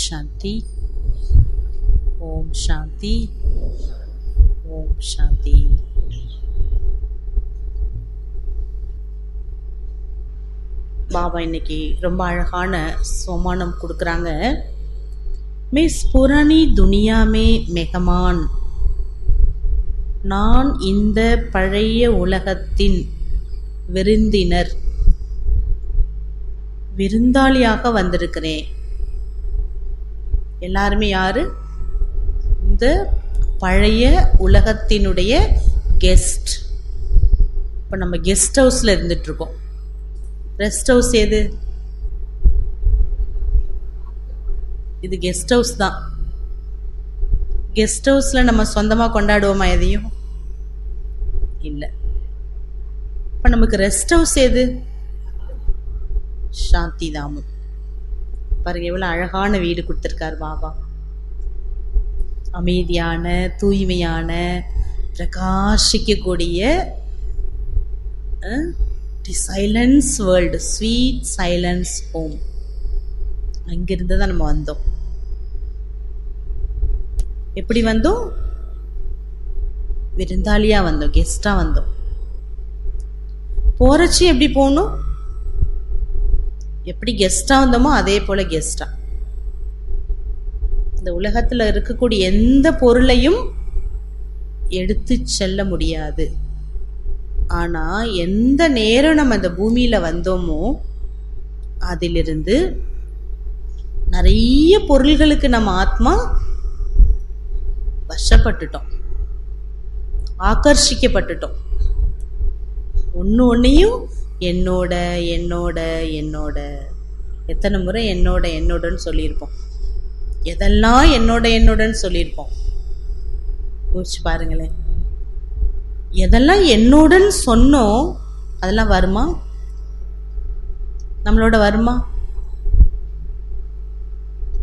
சாந்தி. ஓம் சாந்தி. ஓம் சாந்தி. பாபா இன்னைக்கு ரொம்ப அழகான சோமானம் கொடுக்குறாங்க. மிஸ் புராணி துனியாமே மெகமான், நான் இந்த பழைய உலகத்தின் விருந்தினர், விருந்தாளியாக வந்திருக்கிறேன். எல்லாருமே யாரு? இந்த பழைய உலகத்தினுடைய கெஸ்ட். இப்போ நம்ம கெஸ்ட் ஹவுஸில் இருந்துகிட்ருக்கோம். ரெஸ்ட் ஹவுஸ் எது? இது கெஸ்ட் ஹவுஸ் தான். கெஸ்ட் ஹவுஸில் நம்ம சொந்தமாக கொண்டாடுவோமா எதையும்? இல்லை. இப்போ நமக்கு ரெஸ்ட் ஹவுஸ் எது? சாந்தி தாமம். பாருங்க எவ்வளோ அழகான வீடு கொடுத்துருக்கார் பாபா. அமைதியான, தூய்மையான, பிரகாசிக்கக்கூடிய the silence world, sweet silence home. அங்கிருந்து தான் நம்ம வந்தோம். எப்படி வந்தோம்? விருந்தாளியாக வந்தோம், கெஸ்டாக வந்தோம். போறச்சு எப்படி போகணும்? எப்படி கெஸ்டாக வந்தோமோ அதே போல் கெஸ்டாக. இந்த உலகத்தில் இருக்கக்கூடிய எந்த பொருளையும் எடுத்து செல்ல முடியாது. ஆனால் எந்த நேரம் நம்ம இந்த பூமியில் வந்தோமோ அதிலிருந்து நிறைய பொருள்களுக்கு நம்ம ஆத்மா வசப்பட்டுட்டோம், ஆகர்ஷிக்கப்பட்டுட்டோம். ஒன்றையும் என்னோட என்னோட என்னோட, எத்தனை முறை என்னோட என்னோடன்னு சொல்லியிருப்போம். எதெல்லாம் என்னோட என்னோடன்னு சொல்லியிருப்போம். யோசிச்சு பாருங்களேன். எதெல்லாம் என்னோடன்னு சொன்னோம் அதெல்லாம் வருமா? நம்மளோட வருமா?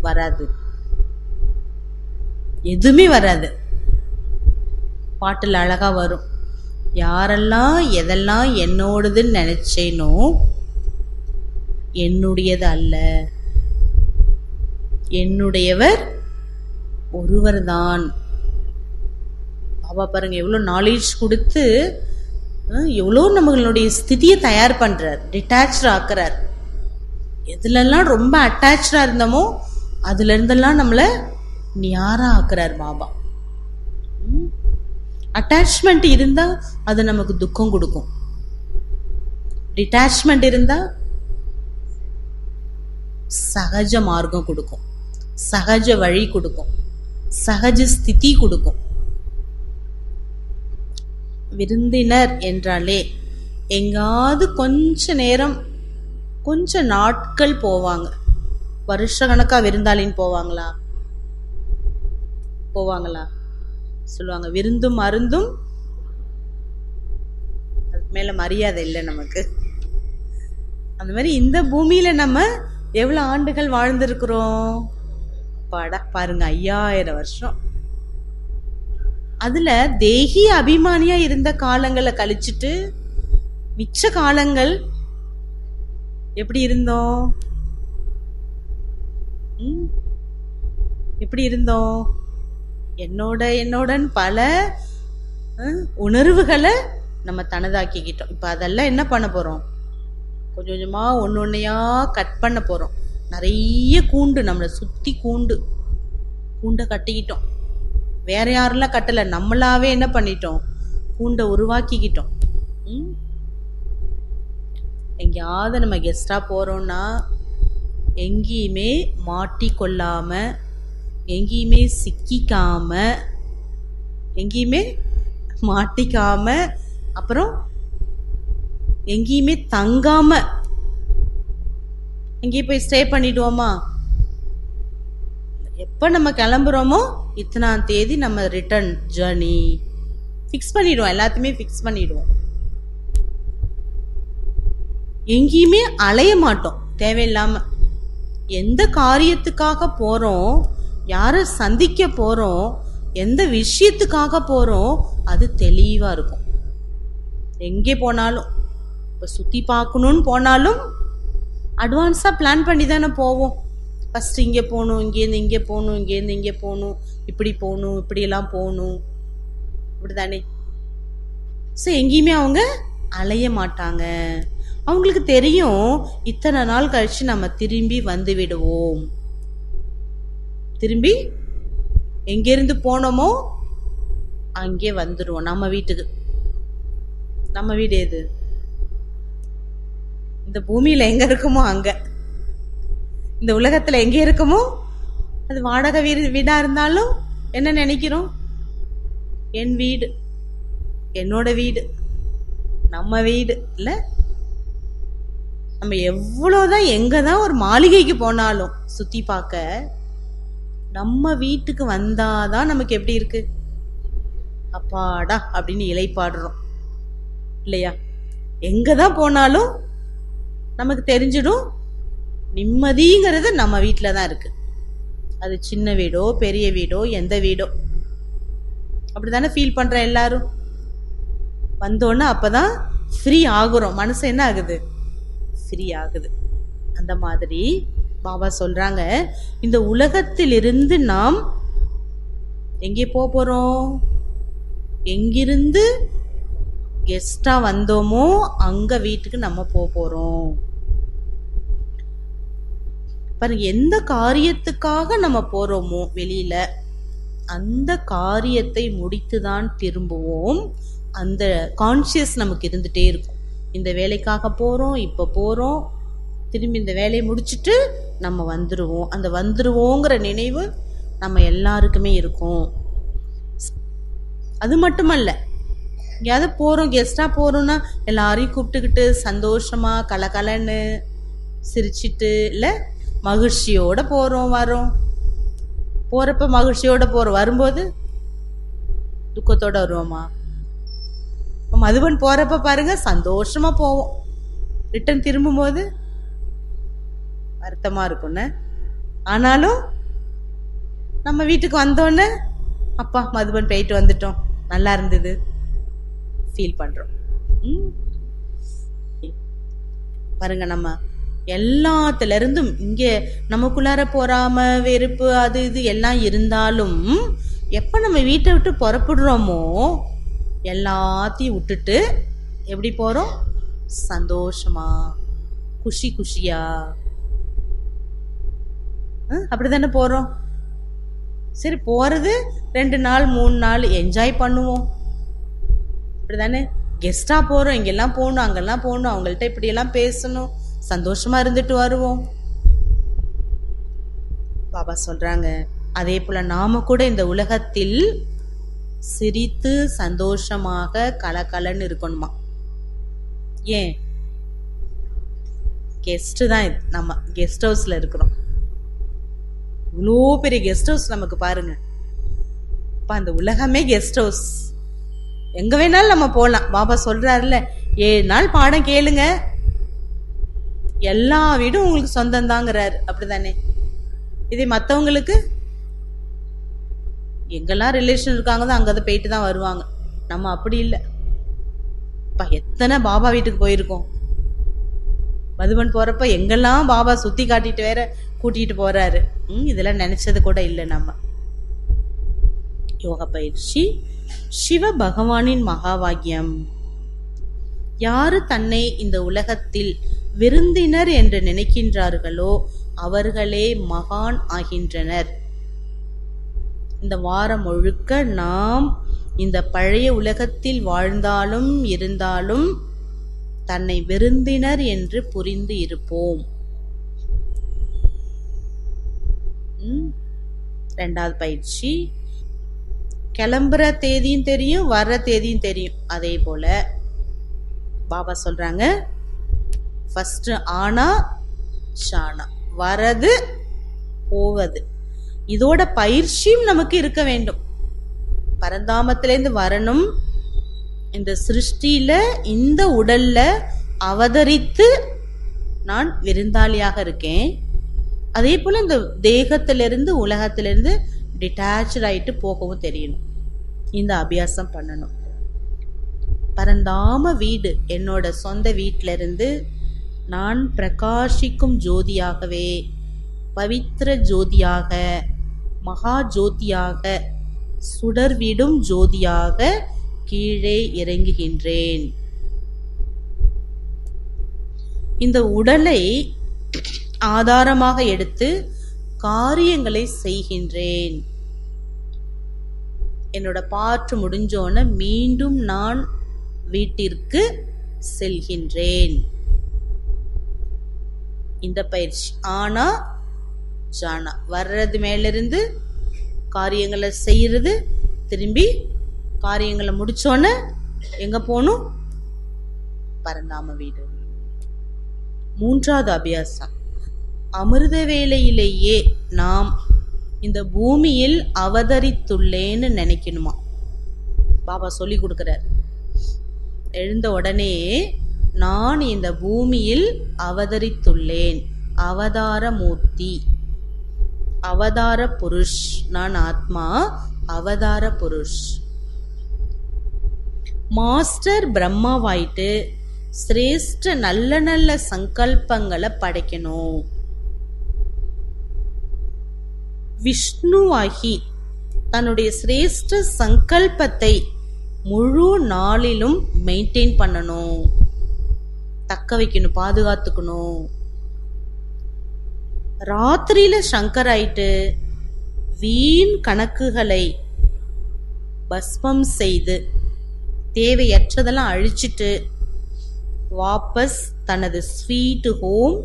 வராது. எதுவுமே வராது. பாட்டில் அழகா வரும், யாரெல்லாம் எதெல்லாம் என்னோடதுன்னு நினைச்சேனோ என்னுடையது அல்ல, என்னுடையவர் ஒருவர் தான். பாபா பாருங்க எவ்வளோ நாலேஜ் கொடுத்து எவ்வளோ நம்மளுடைய ஸ்திதியை தயார் பண்ணுறார், டிட்டாச்சாக ஆக்குறார். எதுலெல்லாம் ரொம்ப அட்டாச்சாக இருந்தோமோ அதுலேருந்தெல்லாம் நம்மளை யாராக ஆக்குறார் பாபா. அட்டாச்மெண்ட் இருந்தால் அது நமக்கு துக்கம் கொடுக்கும். டிட்டாச்மெண்ட் இருந்தால் சகஜ மார்க்கம் கொடுக்கும், சகஜ வழி கொடுக்கும், சகஜ ஸ்திதி கொடுக்கும். விருந்தினர் என்றாலே எங்காவது கொஞ்ச நேரம், கொஞ்ச நாட்கள் போவாங்க. வருஷ கணக்காக விருந்தாளின்னு போவாங்களா? போவாங்களா? சொல்லுவாங்க விருந்தும் மருந்தும், அதுக்கு மேலே மரியாதை இல்லை நமக்கு. அந்த மாதிரி இந்த பூமியில் நம்ம எவ்வளோ ஆண்டுகள் வாழ்ந்திருக்கிறோம்? பாடா பாருங்க, 5000 வருஷம். அதில் தேகி அபிமானியாக இருந்த காலங்களை கழிச்சிட்டு மிச்ச காலங்கள் எப்படி இருந்தோம்? எப்படி இருந்தோம்? என்னோட என்னோடன்னு பல உணர்வுகளை நம்ம தனதாக்கிக்கிட்டோம். இப்போ அதெல்லாம் என்ன பண்ண போகிறோம்? கொஞ்சம் கொஞ்சமாக ஒன்று ஒன்றையாக கட் பண்ண போகிறோம். நிறைய கூண்டு நம்மளை சுற்றி கூண்டை கட்டிக்கிட்டோம். வேற யாரெல்லாம் கட்டலை, நம்மளாவே என்ன பண்ணிட்டோம்? கூண்டை உருவாக்கிக்கிட்டோம். எங்கேயாவது நம்ம கெஸ்டாக போகிறோன்னா எங்கேயுமே மாட்டிக்கொள்ளாமல், எங்கேயுமே சிக்கிக்காமல், எங்கேயுமே மாட்டிக்காமல், அப்புறம் எங்கேயுமே தங்காமல் எங்கேயும் போய் ஸ்டே பண்ணிடுவோமா? எப்போ நம்ம கிளம்புறோமோ இத்தனாம் தேதி நம்ம ரிட்டர்ன் ஜேர்னி ஃபிக்ஸ் பண்ணிடுவோம். எல்லாத்தையுமே ஃபிக்ஸ் பண்ணிடுவோம். எங்கேயுமே அலைய மாட்டோம் தேவையில்லாமல். எந்த காரியத்துக்காக போகிறோம், யாரை சந்திக்க போகிறோம், எந்த விஷயத்துக்காக போகிறோம் அது தெளிவாக இருக்கும். எங்கே போனாலும், இப்போ சுற்றி பார்க்கணுன்னு போனாலும் அட்வான்ஸாக பிளான் பண்ணி தானே போவோம். ஃபஸ்ட்டு இங்கே போகணும், இங்கேருந்து இங்கே போகணும், இங்கேருந்து இங்கே போகணும், இப்படி போகணும், இப்படியெல்லாம் போகணும், இப்படி தானே. ஸோ எங்கேயுமே அவங்க அலைய மாட்டாங்க. அவங்களுக்கு தெரியும் இத்தனை நாள் கழிச்சு நம்ம திரும்பி வந்து விடுவோம். திரும்பி எங்கேருந்து போனோமோ அங்கே வந்துடுவோம் நம்ம வீட்டுக்கு. நம்ம வீடு எது? இந்த பூமியில் எங்கே இருக்குமோ அங்கே, இந்த உலகத்தில் எங்கே இருக்குமோ அது வாடகை வீடாக இருந்தாலும் என்ன நினைக்கிறோம்? என் வீடு, என்னோட வீடு, நம்ம வீடு இல்லை. நம்ம எவ்வளோதான் எங்கே தான் ஒரு மாளிகைக்கு போனாலும் சுற்றி பார்க்க நம்ம வீட்டுக்கு வந்தாதான் நமக்கு எப்படி இருக்கு? அப்பாடா அப்படின்னு இலைப்பாடுறோம் இல்லையா? எங்கே தான் போனாலும் நமக்கு தெரிஞ்சிடும் நிம்மதிங்கிறது நம்ம வீட்டில் தான் இருக்கு. அது சின்ன வீடோ பெரிய வீடோ எந்த வீடோ அப்படி தானே ஃபீல் பண்ணுற எல்லாரும். வந்தோன்னே அப்போ தான் ஃப்ரீ ஆகுறோம். மனசு என்ன ஆகுது? ஃப்ரீ ஆகுது. அந்த மாதிரி பாபா சொல்கிறாங்க, இந்த உலகத்திலிருந்து நாம் எங்கே போகிறோம்? எங்கிருந்து கெஸ்டாக வந்தோமோ அங்கே வீட்டுக்கு நம்ம போகிறோம். பாருங்க, எந்த காரியத்துக்காக நம்ம போகிறோமோ வெளியில் அந்த காரியத்தை முடித்து தான் திரும்புவோம். அந்த கான்ஷியஸ் நமக்கு இருந்துகிட்டே இருக்கும். இந்த வேலைக்காக போகிறோம், இப்போ போகிறோம், திரும்பி இந்த வேலையை முடிச்சுட்டு நம்ம வந்துடுவோம். அந்த வந்துடுவோங்கிற நினைவு நம்ம எல்லாருக்குமே இருக்கும். அது மட்டுமல்ல, எங்கேயாவது போகிறோம், கெஸ்டாக போகிறோன்னா எல்லாரையும் கூப்பிட்டுக்கிட்டு சந்தோஷமாக கலகலன்னு சிரிச்சிட்டு இல்லை மகிழ்ச்சியோடு போகிறோம் வரோம். போகிறப்ப மகிழ்ச்சியோடு போகிறோம், வரும்போது துக்கத்தோடு வருவோமா? மதுபன் போகிறப்ப பாருங்க சந்தோஷமாக போவோம், ரிட்டன் திரும்பும்போது வருத்தமாக இருக்கும்னு. ஆனாலும் நம்ம வீட்டுக்கு வந்தோடனே அப்பா மதுபன் போயிட்டு வந்துட்டோம், நல்லா இருந்தது ஃபீல் பண்ணுறோம். பாருங்க, நம்ம எல்லாத்துலேருந்தும் இங்கே நமக்குள்ளார பொறாம வெறுப்பு அது இது எல்லாம் இருந்தாலும் எப்போ நம்ம வீட்டை விட்டு புறப்படுறோமோ எல்லாத்தையும் விட்டுட்டு எப்படி போகிறோம்? சந்தோஷமா குஷி குஷியா அப்படி தானே போகிறோம். சரி, போகிறது 2 நாள் 3 நாள் என்ஜாய் பண்ணுவோம், அப்படி தானே. கெஸ்டாக போகிறோம், இங்கெல்லாம் போகணும் அங்கெல்லாம் போகணும், அவங்கள்ட்ட இப்படியெல்லாம் பேசணும், சந்தோஷமாக இருந்துட்டு வருவோம். பாபா சொல்கிறாங்க, அதே போல் நாம் கூட இந்த உலகத்தில் சிரித்து சந்தோஷமாக கலகலன்னு இருக்கணுமா. ஏன்? கெஸ்ட்டு தான் இது. நம்ம கெஸ்ட் ஹவுஸில் இருக்கிறோம். இவ்வளோ பெரிய கெஸ்ட் ஹவுஸ் நமக்கு பாருங்க. இப்போ அந்த உலகமே கெஸ்ட் ஹவுஸ், எங்கே வேணாலும் நம்ம போகலாம். பாபா சொல்கிறாருல்ல, 7 நாள் பாடம் கேளுங்க, எல்லா வீடும் உங்களுக்கு சொந்தம் தாங்கிறாரு, அப்படி தானே. இதே மற்றவங்களுக்கு எங்கெல்லாம் ரிலேஷன் இருக்காங்க அங்கே தான் போயிட்டு தான் வருவாங்க. நம்ம அப்படி இல்லை. இப்போ எத்தனை பாபா வீட்டுக்கு போயிருக்கோம். மதுபன் போகிறப்ப எங்கெல்லாம் பாபா சுற்றி காட்டிட்டு வேற கூட்டிகிட்டு போகிறாரு. இதெல்லாம் நினச்சது கூட இல்லை. நம்ம யோக பயிற்சி சிவ பகவானின் மகாவாக்கியம். யாரு தன்னை இந்த உலகத்தில் விருந்தினர் என்று நினைக்கின்றார்களோ அவர்களே மகான் ஆகின்றனர். இந்த வாரம் முழுக்க நாம் இந்த பழைய உலகத்தில் வாழ்ந்தாலும் இருந்தாலும் தன்னை விருந்தினர் என்று புரிந்து இருப்போம். 2வது பயிற்சி, கிளம்புற தேதியும் தெரியும், வர்ற தேதியும் தெரியும். அதே போல பாபா சொல்றாங்க, ஃபர்ஸ்ட் ஆனா ஷானா, வரது போவது, இதோட பயிற்சியும் நமக்கு இருக்க வேண்டும். பரந்தாமத்திலேருந்து வரணும், இந்த சிருஷ்டியில இந்த உடல்ல அவதரித்து நான் விருந்தாளியாக இருக்கேன். அதே போல இந்த தேகத்திலிருந்து உலகத்திலிருந்து டிட்டாச் ஆயிட்டு போகவும் தெரியணும். இந்த அபியாசம் பண்ணணும். பரந்தாம வீடு, என்னோட சொந்த வீட்டில இருந்து நான் பிரகாசிக்கும் ஜோதியாகவே பவித்திர ஜோதியாக, மகா ஜோதியாக, சுடர்விடும் ஜோதியாக கீழே இறங்குகின்றேன். இந்த உடலை ஆதாரமாக எடுத்து காரியங்களை செய்கின்றேன். என்னோட பாற்று முடிஞ்சோன மீண்டும் நான் வீட்டிற்கு செல்கின்றேன். இந்த பயிற்சி ஆனா ஜானா, வர்றது மேலிருந்து காரியங்களை செய்யறது, திரும்பி காரியங்களை முடிச்சோன்னு எங்க போகணும்? பரந்தாம வீடு. மூன்றாவது அபியாசம், அமிர்த வேளையிலேயே நாம் இந்த பூமியில் அவதரித்துள்ளேன்னு நினைக்கணுமா. பாபா சொல்லி கொடுக்கிறார். எழுந்த உடனே நான் இந்த பூமியில் அவதரித்துள்ளேன். அவதார மூர்த்தி, அவதார புருஷ். நான் ஆத்மா, அவதார புருஷ். மாஸ்டர் பிரம்மாவாயிட்டு சிரேஷ்ட நல்ல நல்ல சங்கல்பங்களை படைக்கணும். விஷ்ணுவாகி தன்னுடைய சிரேஷ்ட சங்கல்பத்தை முழு நாளிலும் மெயின்டைன் பண்ணணும், தக்க வைக்கணும், பாதுகாத்துக்கணும். ராத்திரியில சங்கர் ஆயிட்டு வீண் கணக்குகளை பஸ்பம் செய்து தேவையற்றதெல்லாம் அழிச்சிட்டு வாபஸ் தனது ஸ்வீட் ஹோம்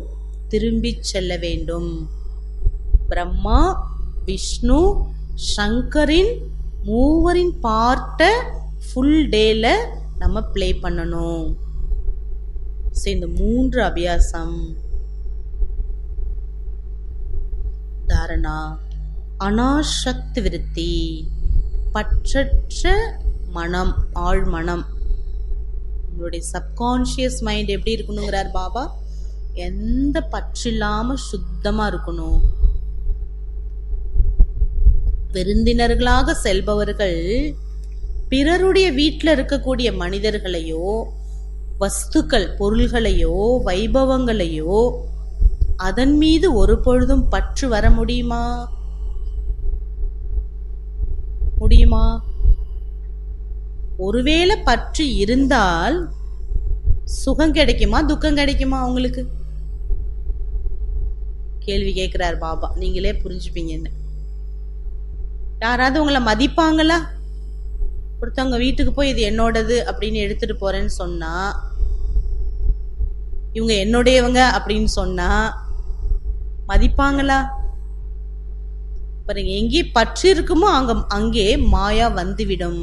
திரும்பி செல்ல வேண்டும். பிரம்மா, விஷ்ணு, சங்கரின் மூவரின் பார்ட்ட ஃபுல் டேல நம்ம ப்ளே பண்ணணும். இந்த 3 அபியாசம். தாரணா, அனாசக்தி விருத்தி, பற்றற்ற மனம், ஆழ் மனம். உங்களுடைய சப்கான்ஷியஸ் மைண்ட் எப்படி இருக்கணுங்கிறார் பாபா? எந்த பற்றில்லாம சுத்தமா இருக்கணும். விருந்தினர்களாக செல்பவர்கள் பிறருடைய வீட்டில் இருக்கக்கூடிய மனிதர்களையோ, வஸ்துக்கள், பொருள்களையோ, வைபவங்களையோ அதன் மீது ஒரு பொழுதும் பற்று வர முடியுமா? முடியுமா? ஒருவேளை பற்று இருந்தால் சுகம் கிடைக்குமா, துக்கம் கிடைக்குமா? அவங்களுக்கு கேள்வி கேட்கிறார் பாபா. நீங்களே புரிஞ்சுப்பீங்கன்னு. யாராவது உங்களை மதிப்பாங்களா? ஒருத்தவங்க வீட்டுக்கு போய் இது என்னோடது அப்படின்னு எடுத்துட்டு போறேன்னு சொன்னா, இவங்க என்னுடையவங்க அப்படின்னு சொன்னா மதிப்பாங்களா? பாருங்க, எங்கே பற்று இருக்குமோ அங்கே மாயா வந்துவிடும்.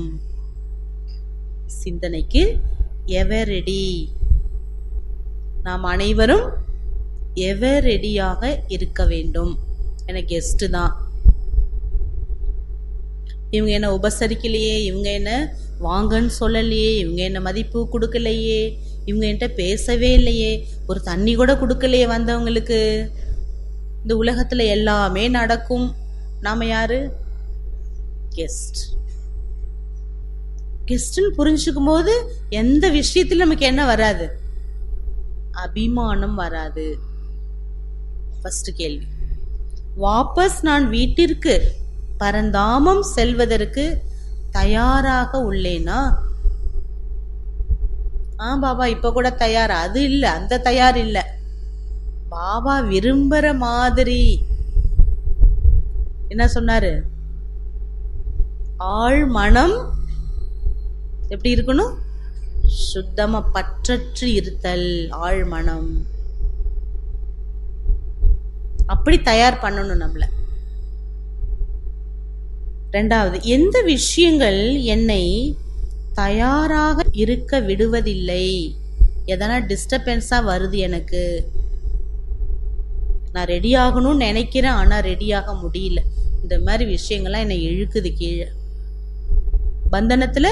சிந்தனைக்கு எவர் ரெடி. நாம் அனைவரும் எவர் ரெடியாக இருக்க வேண்டும். எனக்கு கெஸ்ட் தான், இவங்க என்ன உபசரிக்கலையே, இவங்க என்ன வாங்கன்னு சொல்லலையே, இவங்க என்ன மதிப்பு கொடுக்கலையே, இவங்க என்கிட்ட பேசவே இல்லையே, ஒரு தண்ணி கூட கொடுக்கலையே வந்தவங்களுக்கு. இந்த உலகத்துல எல்லாமே நடக்கும். நாம யாரு? கெஸ்ட். கெஸ்ட்னு புரிஞ்சுக்கும் போது எந்த விஷயத்துல நமக்கு என்ன வராது? அபிமானம் வராது. ஃபர்ஸ்ட் கேள்வி. வாபஸ் நான் வீட்டிற்கு பரந்தாமம் செல்வதற்கு தயாராக உள்ளேனா? பாபா இப்ப கூட தயார். அது இல்ல, அந்த தயார் இல்ல. பாபா விரும்புற மாதிரி என்ன சொன்னாரு? ஆழ் மனம் எப்படி இருக்கணும்? சுத்தமா பற்றற்று இருத்தல். ஆழ் மனம் அப்படி தயார் பண்ணணும் நம்மள. ரெண்டாவது, எந்த விஷயங்கள் என்னை தயாராக இருக்க விடுவதில்லை? எதனா டிஸ்டர்பன்ஸா வருது எனக்கு. நான் ரெடி ஆகணும்னு நினைக்கிறேன், ஆனா ரெடியாக முடியல. இந்த மாதிரி விஷயங்கள்லாம் என்னை இழுக்குது கீழே, பந்தனத்துல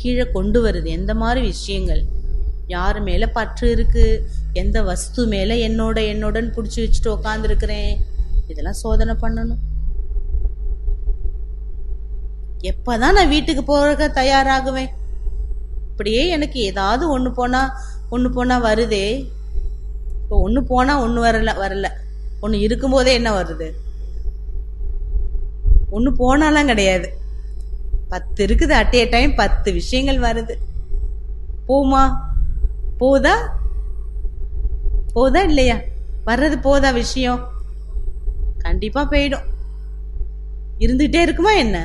கீழே கொண்டு வருது. எந்த மாதிரி விஷயங்கள்? யார் மேல பற்று இருக்கு? எந்த வஸ்து மேல என்னோடன்னு பிடிச்சி வச்சுட்டு உக்காந்துருக்கிறேன்? இதெல்லாம் சோதனை பண்ணணும். எப்பதான் நான் வீட்டுக்கு போக தயாராகுவேன்? இப்படியே எனக்கு ஏதாவது ஒன்று போனா வருதே. இப்போ ஒன்று போனா ஒன்று வரல. ஒன்று இருக்கும்போதே என்ன வருது? ஒன்று போனாலாம் கிடையாது. 10 இருக்குது. அட் ஏ டைம் 10 விஷயங்கள் வருது. போமா? போதா? போதா இல்லையா? வர்றது போதா விஷயம்? கண்டிப்பா போயிடும். இருந்துகிட்டே இருக்குமா என்ன?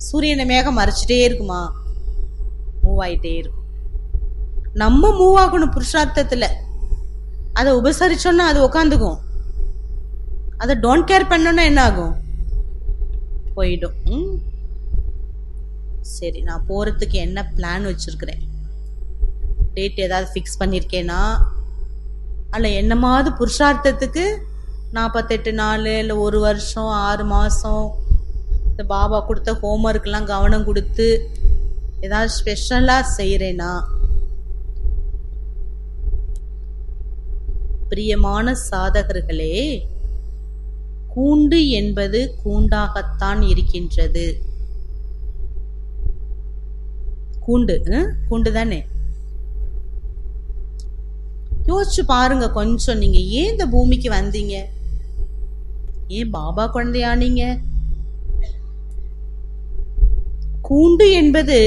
சூரியனை மேகம் மறைச்சிட்டே இருக்குமா? மூவ் ஆயிட்டே இருக்கும். நம்ம மூவ் ஆகணும் புருஷார்த்தத்துல. அதை உபசரிச்சோன்னா அது உக்காந்துக்கும். அதை டோன்ட் கேர் பண்ணோன்னா என்ன ஆகும்? போயிடும். சரி, நான் போறதுக்கு என்ன பிளான் வச்சிருக்கிறேன்? டேட் ஏதாவது ஃபிக்ஸ் பண்ணியிருக்கேனா? அல்ல என்னமாவது புருஷார்த்தத்துக்கு 48 நாள் இல்லை 1 வருஷம் 6 மாதம் இந்த பாபா கொடுத்த ஹோம்ஒர்க்லாம் கவனம் கொடுத்து ஏதாவது ஸ்பெஷலாக செய்கிறேனா? பிரியமான சாதகர்களே, கூண்டு என்பது கூண்டாகத்தான் இருக்கின்றது. கூண்டு தானே? யோசிச்சு பாருங்க கொஞ்சம். நீங்க ஏன் இந்த பூமிக்கு வந்தீங்க? ஏன் பாபா குழந்தையானீங்க? கூண்டு என்பது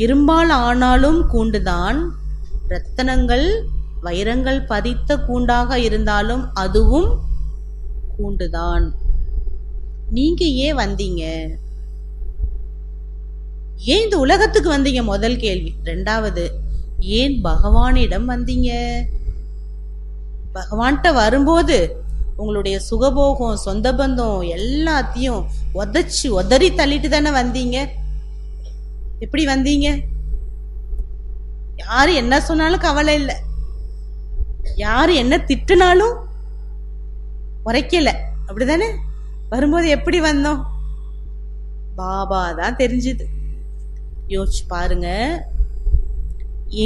இரும்பால் ஆனாலும் கூண்டுதான். ரத்தனங்கள் வைரங்கள் பதித்த கூண்டாக இருந்தாலும் அதுவும் கூண்டுதான். நீங்க ஏன் வந்தீங்க? ஏன் இந்த உலகத்துக்கு வந்தீங்க? முதல் கேள்வி. 2வது, ஏன் பகவானிடம் வந்தீங்க? பகவான்கிட்ட வரும்போது உங்களுடைய சுகபோகம் சொந்த பந்தம் எல்லாத்தையும் உதறி தள்ளிட்டு தானே வந்தீங்க. எப்படி வந்தீங்க? யாரு என்ன சொன்னாலும் கவலை இல்லை, யாரு என்ன திட்டுனாலும் உரைக்கல, அப்படிதானே? வரும்போது எப்படி வந்தோம்? பாபா தான் தெரிஞ்சுது. யோசிச்சு பாருங்க.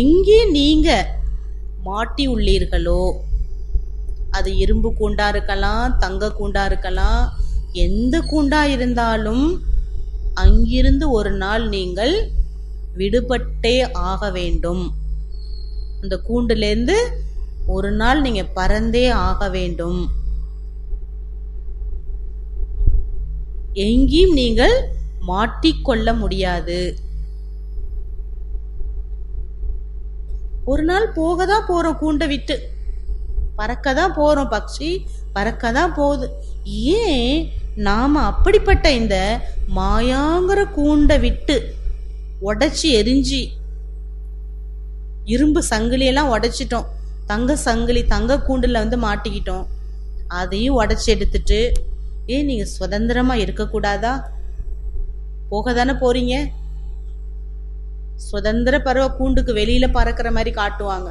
எங்கே நீங்க மாட்டி உள்ளீர்களோ, அது இரும்பு கூண்டா இருக்கலாம், தங்க கூண்டா இருக்கலாம், எந்த கூண்டா இருந்தாலும் அங்கிருந்து ஒரு நாள் நீங்கள் விடுபட்டே ஆக வேண்டும். அந்த கூண்டிலேருந்து ஒரு நாள் நீங்க பறந்தே ஆக வேண்டும். எங்கேயும் நீங்கள் மாட்டிக்கொள்ள முடியாது. ஒரு நாள் போகதான் போறோம், கூண்டை விட்டு பறக்கதான் போறோம். பக்ஷி பறக்கதான் போகுது. ஏன் நாம அப்படிப்பட்ட இந்த மாயாங்கிற கூண்டை விட்டு உடைச்சி எரிஞ்சு இரும்பு சங்கிலியெல்லாம் உடைச்சிட்டோம், தங்க சங்கிலி தங்க கூண்டுல மாட்டிக்கிட்டோம், அதையும் உடைச்சி எடுத்துட்டு ஏன் நீங்க சுதந்திரமா இருக்கக்கூடாதா? போக தானே போறீங்க. சுதந்திர பறவை கூண்டுக்கு வெளியில பறக்கிற மாதிரி காட்டுவாங்க.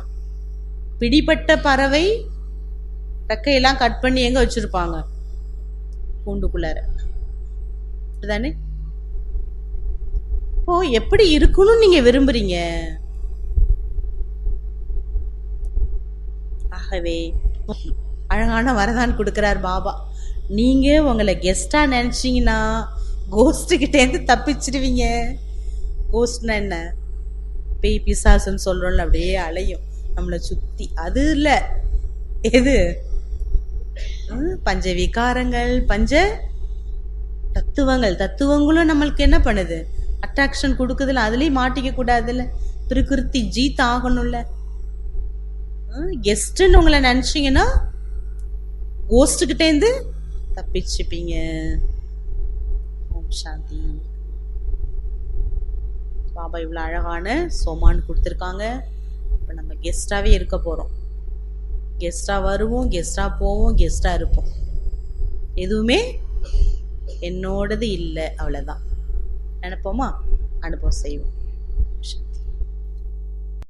பிடிப்பட்ட பறவை ரெக்கையெல்லாம் கட் பண்ணி எங்க வச்சிருப்பாங்க? கூண்டுக்குள்ளார. அப்படிதானே? இப்போ எப்படி இருக்கணும்னு நீங்க விரும்புறீங்க? ஆகவே அழகான வரதான் கொடுக்கிறார் பாபா. நீங்க உங்களை கெஸ்டா நினைச்சீங்கன்னா கோஸ்ட் கிட்டேருந்து தப்பிச்சிடுவீங்க. கோஸ்ட்னா என்ன? பேய் பிசாசுன்னு சொல்றோம்ல, அப்படியே அலையும் நம்மளை சுத்தி. அது இல்ல, எது? பஞ்ச விகாரங்கள், பஞ்ச தத்துவங்களும் நம்மளுக்கு என்ன பண்ணுது? அட்ராக்ஷன் கொடுக்குதுல. அதுலயும் மாட்டிக்க கூடாதுல்ல. பிரகிருதி ஜீத் ஆகணும்ல. கெஸ்ட்ன்னு உங்களை நினைச்சீங்கன்னா கோஸ்ட் கிட்டேந்து தப்பிச்சுப்பீங்க. ஓம் சாந்தி. பாபா இவ்வளோ அழகான சோமான் கொடுத்துருக்காங்க. இப்போ நம்ம கெஸ்டாகவே இருக்க போகிறோம். கெஸ்டாக வருவோம், கெஸ்டாக போவோம், கெஸ்டாக இருப்போம். எதுவுமே என்னோடது இல்லை, அவ்வளோதான். நினைப்போமா? அனுபவம் செய்வோம்.